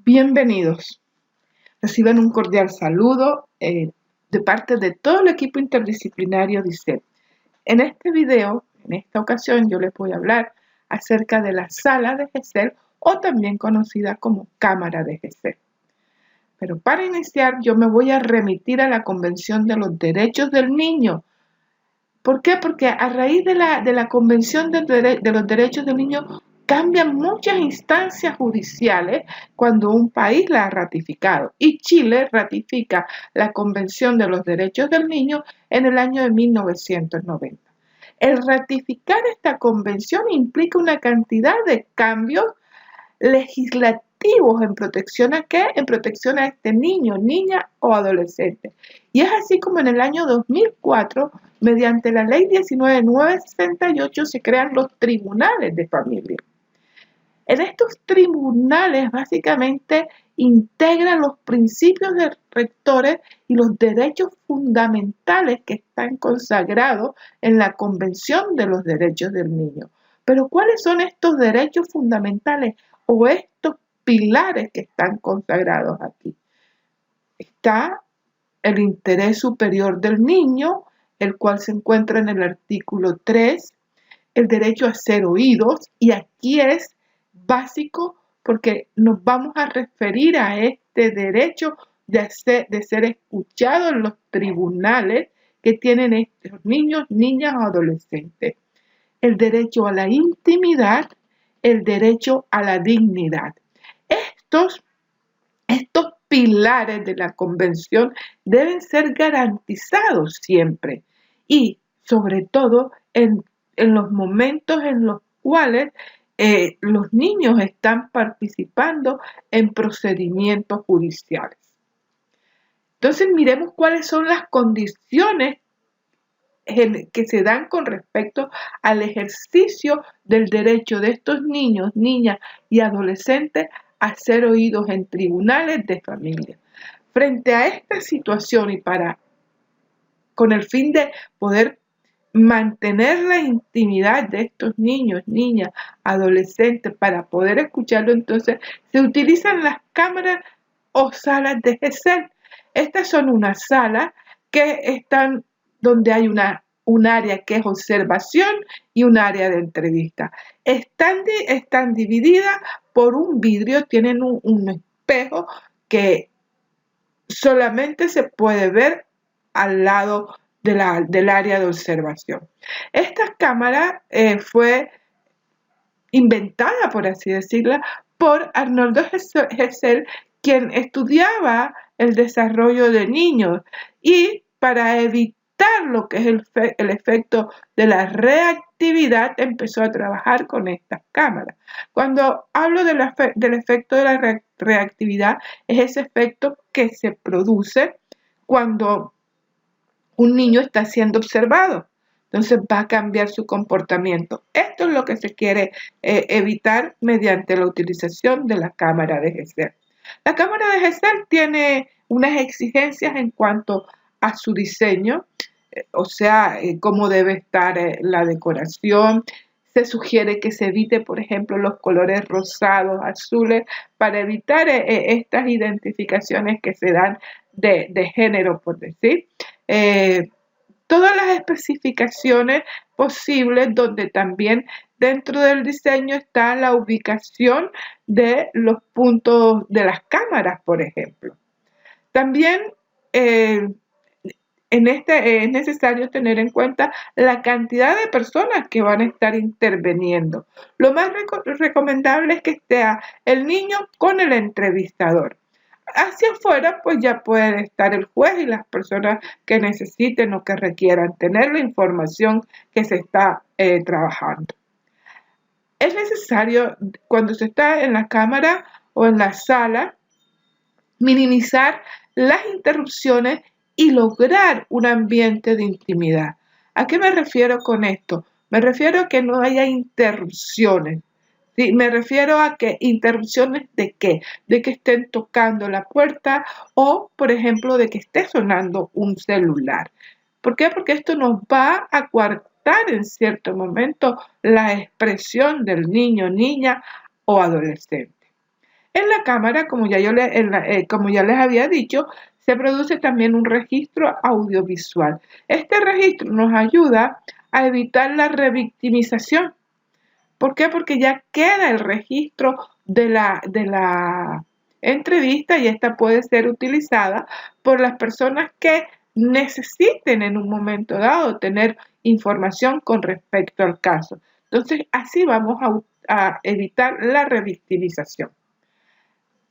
Bienvenidos. Reciban un cordial saludo de parte de todo el equipo interdisciplinario DICET. En este video, en esta ocasión, yo les voy a hablar acerca de la sala de GESEL o también conocida como Cámara de GESEL. Pero para iniciar, yo me voy a remitir a la Convención de los Derechos del Niño. ¿Por qué? Porque a raíz de la Convención de los Derechos del Niño cambian muchas instancias judiciales cuando un país la ha ratificado. Y Chile ratifica la Convención de los Derechos del Niño en el año de 1990. El ratificar esta convención implica una cantidad de cambios legislativos en protección a qué, en protección a este niño, niña o adolescente. Y es así como en el año 2004, mediante la ley 19.968, se crean los tribunales de familia. En estos tribunales básicamente integran los principios rectores y los derechos fundamentales que están consagrados en la Convención de los Derechos del Niño. Pero ¿cuáles son estos derechos fundamentales o estos pilares que están consagrados aquí? Está el interés superior del niño, el cual se encuentra en el artículo 3, el derecho a ser oídos, y aquí es básico porque nos vamos a referir a este derecho de ser escuchado en los tribunales que tienen estos niños, niñas o adolescentes. El derecho a la intimidad, el derecho a la dignidad. Estos pilares de la convención deben ser garantizados siempre y sobre todo en los momentos en los cuales los niños están participando en procedimientos judiciales. Entonces miremos cuáles son las condiciones que se dan con respecto al ejercicio del derecho de estos niños, niñas y adolescentes a ser oídos en tribunales de familia. Frente a esta situación y con el fin de poder mantener la intimidad de estos niños, niñas, adolescentes, para poder escucharlo, entonces se utilizan las cámaras o salas de GESEL. Estas son unas salas que están donde hay un área que es observación y un área de entrevista. Están divididas por un vidrio, tienen un espejo que solamente se puede ver al lado del área de observación. Esta cámara fue inventada, por así decirla, por Arnoldo Gesell, quien estudiaba el desarrollo de niños, y para evitar lo que es el efecto de la reactividad empezó a trabajar con estas cámaras. Cuando hablo del efecto de la reactividad, es ese efecto que se produce cuando un niño está siendo observado. Entonces va a cambiar su comportamiento. Esto es lo que se quiere evitar mediante la utilización de la cámara de GESEL. La cámara de GESEL tiene unas exigencias en cuanto a su diseño, o sea, cómo debe estar la decoración. Se sugiere que se evite, por ejemplo, los colores rosados, azules, para evitar estas identificaciones que se dan de género, por decir. Todas las especificaciones posibles, donde también dentro del diseño está la ubicación de los puntos de las cámaras, por ejemplo. También es necesario tener en cuenta la cantidad de personas que van a estar interviniendo. Lo más recomendable es que esté el niño con el entrevistador. Hacia afuera, pues ya puede estar el juez y las personas que necesiten o que requieran tener la información que se está trabajando. Es necesario, cuando se está en la cámara o en la sala, minimizar las interrupciones y lograr un ambiente de intimidad. ¿A qué me refiero con esto? Me refiero a que no haya interrupciones. Sí, me refiero a que interrupciones de qué, de que estén tocando la puerta o, por ejemplo, de que esté sonando un celular. ¿Por qué? Porque esto nos va a coartar en cierto momento la expresión del niño, niña o adolescente. En la cámara, como ya les había dicho, se produce también un registro audiovisual. Este registro nos ayuda a evitar la revictimización. ¿Por qué? Porque ya queda el registro de la entrevista y esta puede ser utilizada por las personas que necesiten en un momento dado tener información con respecto al caso. Entonces, así vamos a evitar la revictimización.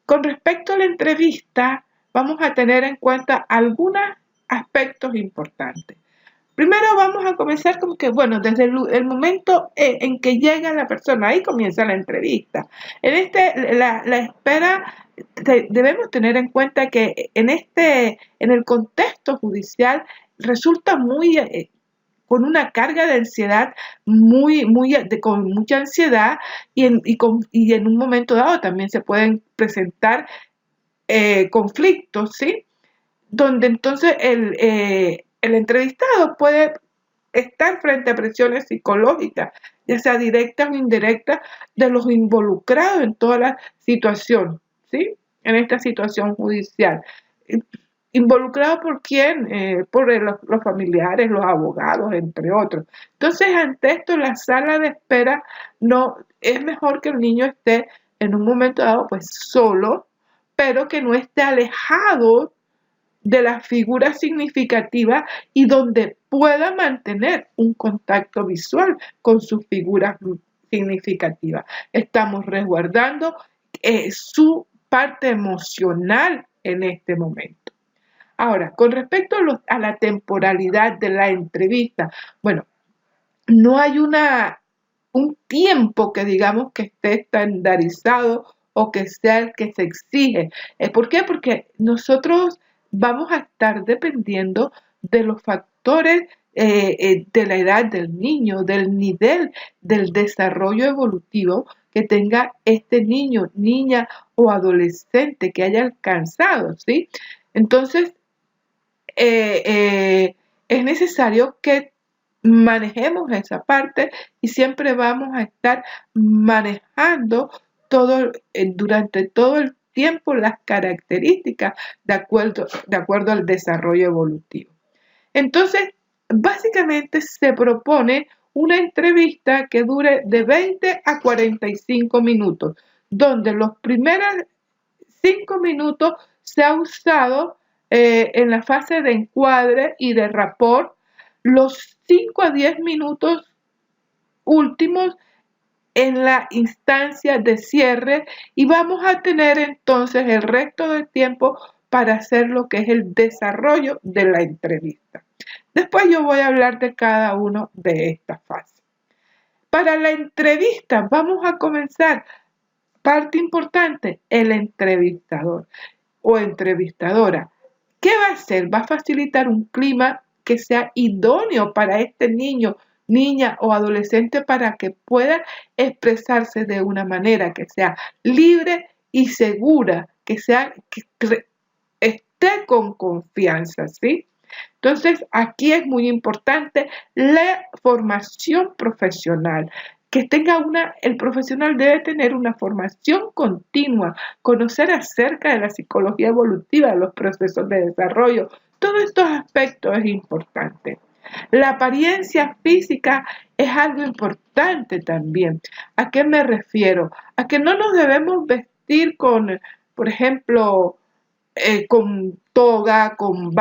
Con respecto a la entrevista, vamos a tener en cuenta algunos aspectos importantes. Primero vamos a comenzar como que, bueno, desde el momento en que llega la persona, ahí comienza la entrevista. La espera, debemos tener en cuenta que en el contexto judicial resulta con una carga de ansiedad con mucha ansiedad y en un momento dado también se pueden presentar conflictos, ¿sí? Donde entonces el entrevistado puede estar frente a presiones psicológicas, ya sea directas o indirectas, de los involucrados en toda la situación, ¿sí? En esta situación judicial. ¿Involucrado por quién? Por los familiares, los abogados, entre otros. Entonces, ante esto, la sala de espera no es mejor que el niño esté en un momento dado, pues solo, pero que no esté alejado de la figura significativa y donde pueda mantener un contacto visual con sus figuras significativas. Estamos resguardando su parte emocional en este momento. Ahora, con respecto a la temporalidad de la entrevista, bueno, no hay un tiempo que digamos que esté estandarizado o que sea el que se exige. ¿Por qué? Porque nosotros vamos a estar dependiendo de los factores de la edad del niño, del nivel del desarrollo evolutivo que tenga este niño, niña o adolescente que haya alcanzado, ¿sí? Entonces, es necesario que manejemos esa parte y siempre vamos a estar manejando durante todo el tiempo las características de acuerdo al desarrollo evolutivo. Entonces, básicamente se propone una entrevista que dure de 20 a 45 minutos, donde los primeros 5 minutos se ha usado en la fase de encuadre y de rapport, los 5 a 10 minutos últimos en la instancia de cierre y vamos a tener entonces el resto del tiempo para hacer lo que es el desarrollo de la entrevista. Después yo voy a hablar de cada uno de estas fases. Para la entrevista vamos a comenzar, parte importante, el entrevistador o entrevistadora. ¿Qué va a hacer? Va a facilitar un clima que sea idóneo para este niño, niña o adolescente para que pueda expresarse de una manera que sea libre y segura, que esté con confianza, ¿sí? Entonces, aquí es muy importante la formación profesional. El profesional debe tener una formación continua, conocer acerca de la psicología evolutiva, de los procesos de desarrollo. Todos estos aspectos es importante. La apariencia física es algo importante también. ¿A qué me refiero? A que no nos debemos vestir por ejemplo, con toga, con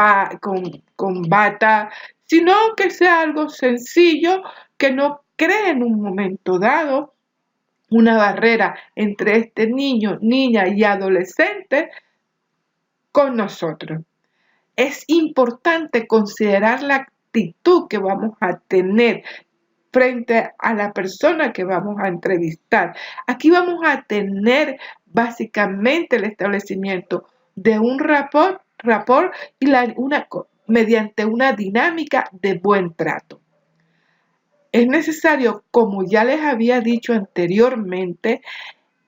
bata, sino que sea algo sencillo, que no cree en un momento dado una barrera entre este niño, niña y adolescente con nosotros. Es importante considerar la actitud que vamos a tener frente a la persona que vamos a entrevistar. Aquí vamos a tener básicamente el establecimiento de un rapport y mediante una dinámica de buen trato. Es necesario, como ya les había dicho anteriormente,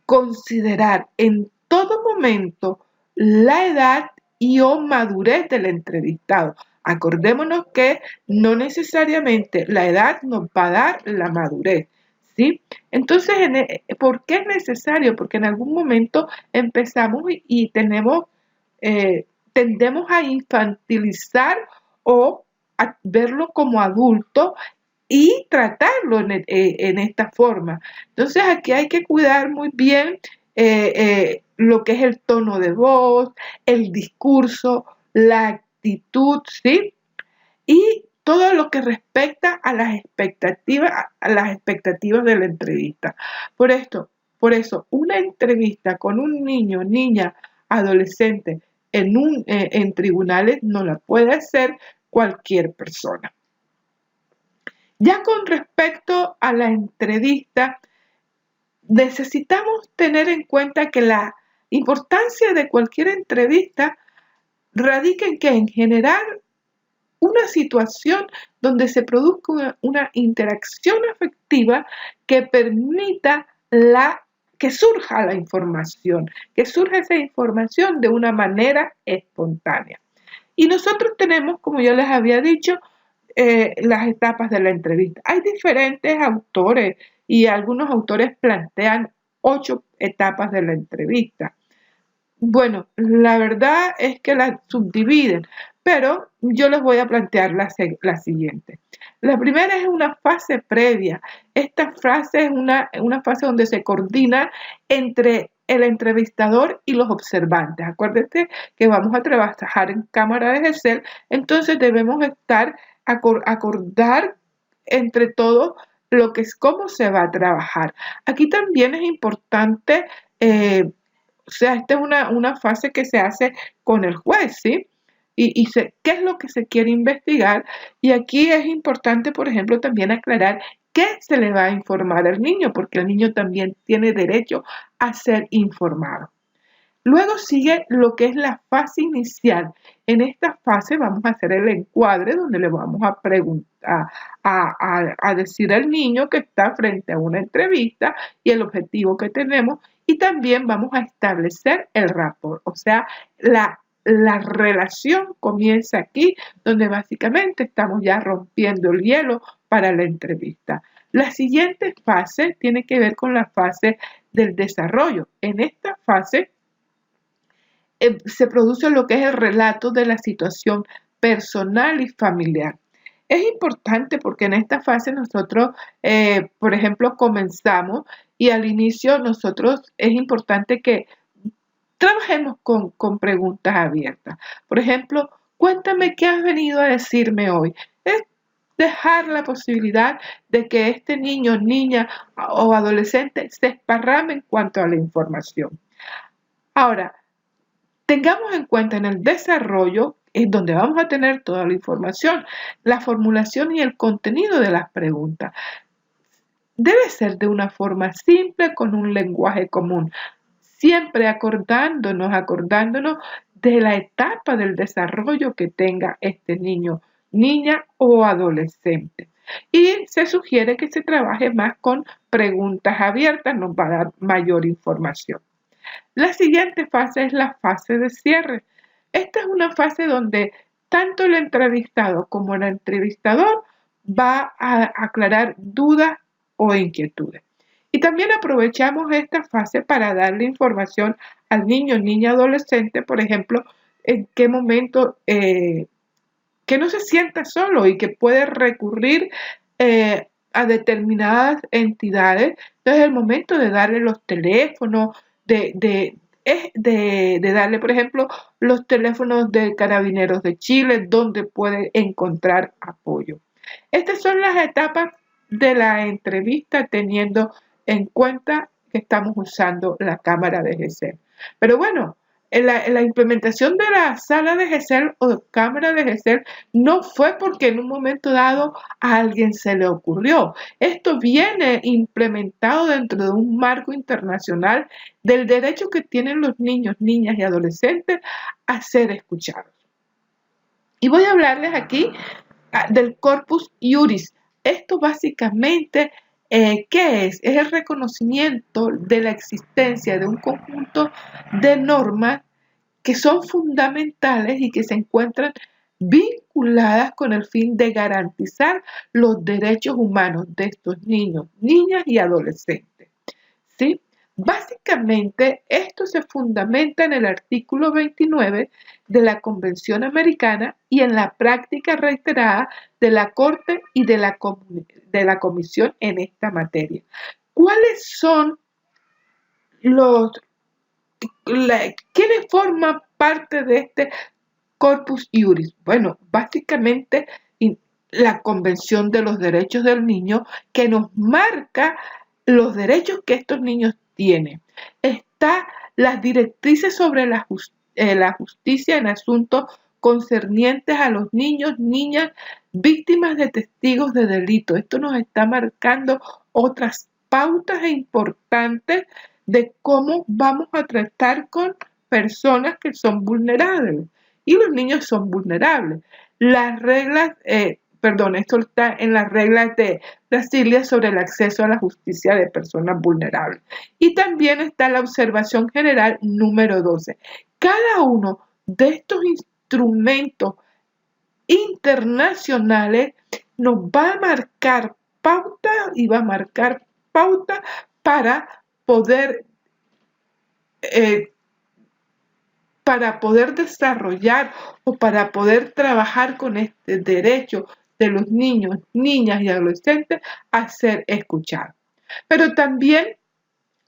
considerar en todo momento la edad y o madurez del entrevistado. Acordémonos que no necesariamente la edad nos va a dar la madurez. ¿sí? Entonces, ¿por qué es necesario? Porque en algún momento empezamos y tendemos a infantilizar o a verlo como adulto y tratarlo en esta forma. Entonces, aquí hay que cuidar muy bien lo que es el tono de voz, el discurso, la actitud, ¿sí? Y todo lo que respecta a las expectativas de la entrevista. Por eso, una entrevista con un niño, niña, adolescente en tribunales no la puede hacer cualquier persona. Ya con respecto a la entrevista, necesitamos tener en cuenta que la importancia de cualquier entrevista radica en que en generar una situación donde se produzca una interacción afectiva que permita que surja la información, que surja esa información de una manera espontánea. Y nosotros tenemos, como yo les había dicho, las etapas de la entrevista. Hay diferentes autores y algunos autores plantean 8 etapas de la entrevista. Bueno, la verdad es que las subdividen, pero yo les voy a plantear la siguiente. La primera es una fase previa. Esta fase es una fase donde se coordina entre el entrevistador y los observantes. Acuérdense que vamos a trabajar en cámara de Gesell, entonces debemos acordar entre todos lo que es cómo se va a trabajar. Aquí también es importante o sea, esta es una fase que se hace con el juez, ¿sí? ¿Qué es lo que se quiere investigar? Y aquí es importante, por ejemplo, también aclarar qué se le va a informar al niño, porque el niño también tiene derecho a ser informado. Luego sigue lo que es la fase inicial. En esta fase vamos a hacer el encuadre donde le vamos a preguntar, a decir al niño que está frente a una entrevista y el objetivo que tenemos, y también vamos a establecer el rapport, o sea, la relación comienza aquí, donde básicamente estamos ya rompiendo el hielo para la entrevista. La siguiente fase tiene que ver con la fase del desarrollo. En esta fase se produce lo que es el relato de la situación personal y familiar. Es importante porque en esta fase nosotros, por ejemplo, comenzamos y al inicio es importante que trabajemos con preguntas abiertas. Por ejemplo, cuéntame qué has venido a decirme hoy. Es dejar la posibilidad de que este niño, niña o adolescente se esparrame en cuanto a la información. Ahora, tengamos en cuenta en el desarrollo es donde vamos a tener toda la información, la formulación y el contenido de las preguntas. Debe ser de una forma simple, con un lenguaje común, siempre acordándonos de la etapa del desarrollo que tenga este niño, niña o adolescente. Y se sugiere que se trabaje más con preguntas abiertas, nos va a dar mayor información. La siguiente fase es la fase de cierre. Esta es una fase donde tanto el entrevistado como el entrevistador va a aclarar dudas o inquietudes. Y también aprovechamos esta fase para darle información al niño, niña, adolescente, por ejemplo, en qué momento que no se sienta solo y que puede recurrir a determinadas entidades. Entonces, es el momento de darle los teléfonos, de darle, por ejemplo, los teléfonos de Carabineros de Chile, donde puede encontrar apoyo. Estas son las etapas de la entrevista, teniendo en cuenta que estamos usando la cámara de Gesell. Pero bueno, la implementación de la sala de Gesell o cámara de Gesell no fue porque en un momento dado a alguien se le ocurrió. Esto viene implementado dentro de un marco internacional del derecho que tienen los niños, niñas y adolescentes a ser escuchados. Y voy a hablarles aquí del corpus iuris. Esto básicamente, ¿qué es? Es el reconocimiento de la existencia de un conjunto de normas que son fundamentales y que se encuentran articuladas con el fin de garantizar los derechos humanos de estos niños, niñas y adolescentes. ¿Sí? Básicamente, esto se fundamenta en el artículo 29 de la Convención Americana y en la práctica reiterada de la Corte y de la Comisión en esta materia. ¿Cuáles son quiénes forman parte de este Corpus Juris? Bueno, básicamente la Convención de los Derechos del Niño, que nos marca los derechos que estos niños tienen. Está las directrices sobre la justicia en asuntos concernientes a los niños, niñas, víctimas de testigos de delito. Esto nos está marcando otras pautas importantes de cómo vamos a tratar con personas que son vulnerables. Y los niños son vulnerables. Las reglas, esto está en las reglas de Brasilia sobre el acceso a la justicia de personas vulnerables. Y también está la observación general número 12. Cada uno de estos instrumentos internacionales nos va a marcar pauta y va a marcar pauta para poder desarrollar o para poder trabajar con este derecho de los niños, niñas y adolescentes a ser escuchados. Pero también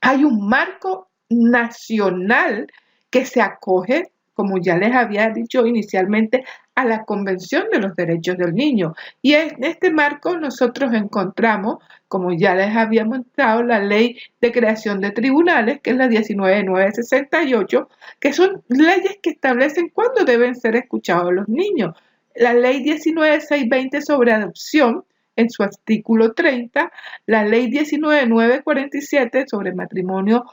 hay un marco nacional que se acoge, como ya les había dicho inicialmente, a la Convención de los Derechos del Niño. Y en este marco nosotros encontramos, como ya les había mostrado, la Ley de Creación de Tribunales, que es la 19.968, que son leyes que establecen cuándo deben ser escuchados los niños. La Ley 19.620 sobre adopción, en su artículo 30, la Ley 19.947 sobre matrimonio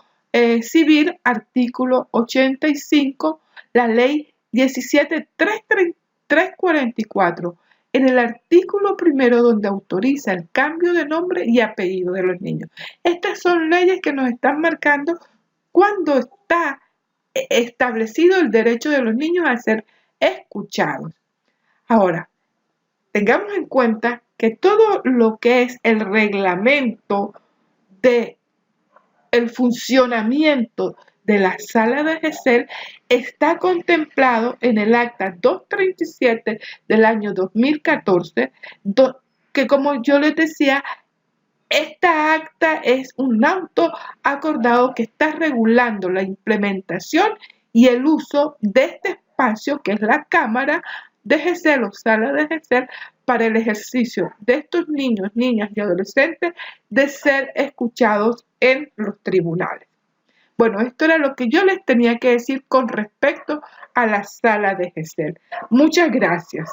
civil, artículo 85, la Ley 17.344, en el artículo primero donde autoriza el cambio de nombre y apellido de los niños. Estas son leyes que nos están marcando cuando está establecido el derecho de los niños a ser escuchados. Ahora, tengamos en cuenta que todo lo que es el reglamento de el funcionamiento de la sala de GESEL está contemplado en el acta 237 del año 2014, que como yo les decía, esta acta es un auto acordado que está regulando la implementación y el uso de este espacio que es la Cámara de GESEL o sala de GESEL para el ejercicio de estos niños, niñas y adolescentes de ser escuchados en los tribunales. Bueno, esto era lo que yo les tenía que decir con respecto a la sala de GESEL. Muchas gracias.